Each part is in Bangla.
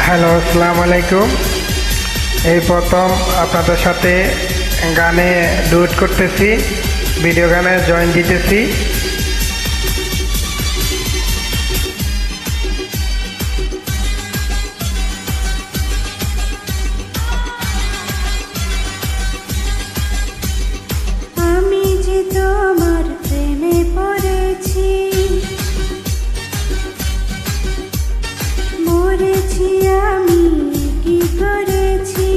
হ্যালো, আসসালামু আলাইকুম। এই প্রথম আপনাদের সাথে গানে ডুয়েট করতেছি, ভিডিও গানে জয়েন দিতেছি। আমি যে তোমার প্রেমে পড়েছি, মরেছি আমি কি করেছি।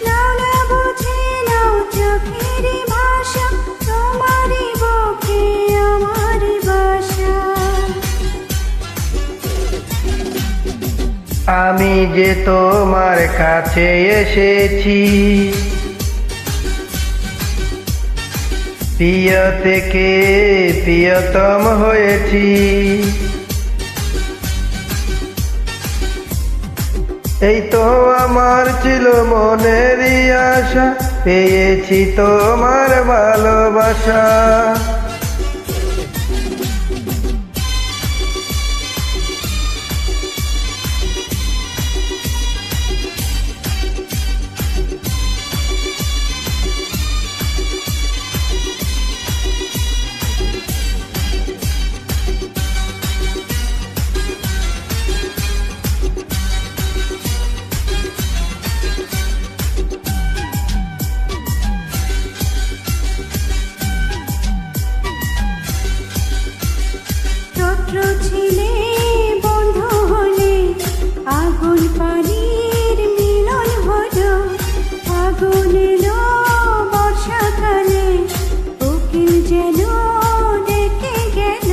নাও না বুঝে নাও চোখের ভাষা, তোমারই বুকে আমারই বাসা। আমি যে তোমার কাছে এসেছি, প্রিয় থেকে প্রিয়তম হয়েছি। এই তো আমার ছিল মনেরই আশা, পেয়েছি তোমার ভালোবাসা। শত্রু ছিলে বন্ধু হলে, আগুন পানির মিলন হলো। আগুন এলো বর্ষাকালে, উকিল যেন ডেকে গেল।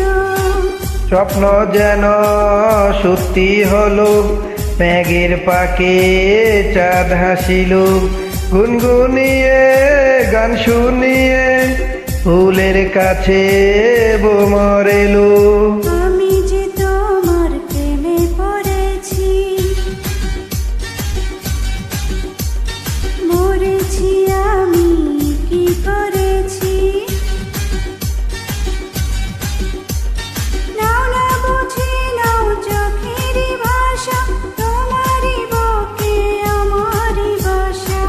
স্বপ্ন যেন সত্যি হলো, মেঘের পাকে চাঁদ হাসিল। গুনগুনিয়ে গান শুনিয়ে ফুলের কাছে বোমর এলো। আমি যে তোমার প্রেমে পড়েছি, মরেছি আমি কি করেছি। নাও না বুঝে নাও চোখের ভাষা, তোমারই বুকে আমারই বাসা।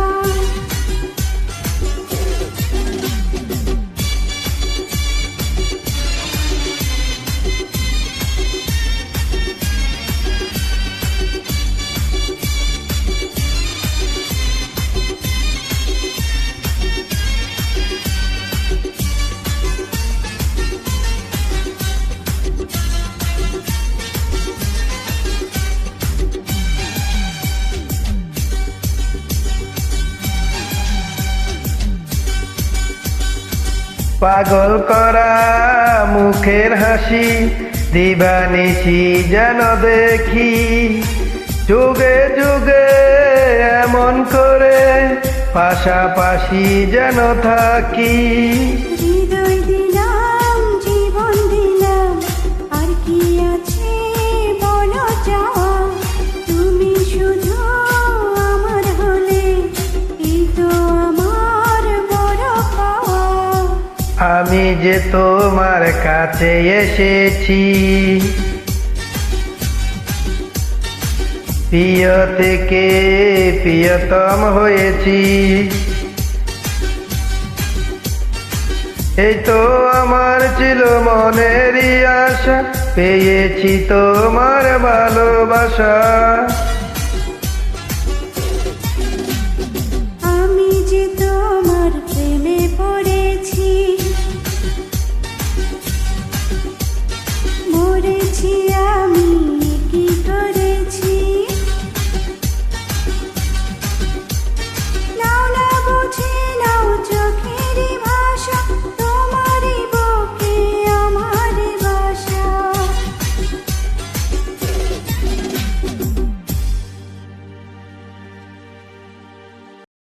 পাগল করা মুখের হাসি, দিবানিশি যেন দেখি। যুগে যুগে এমন করে পাশাপাশি যেন থাকি। হৃদয় দিলাম, জীবন দিলাম, আর কি আছে বলো চাওয়া। তুমি শুধু আমার হলে, এই তো আমার বড় পাওয়া। আমি যে তোমার কাছে এসেছি, প্রিয় থেকে প্রিয়তম হয়েছি। এই তো আমার ছিল মনেরই আশা, পেয়েছি তোমার ভালোবাসা। আমি যে তোমার প্রেমে পড়েছি, মরেছি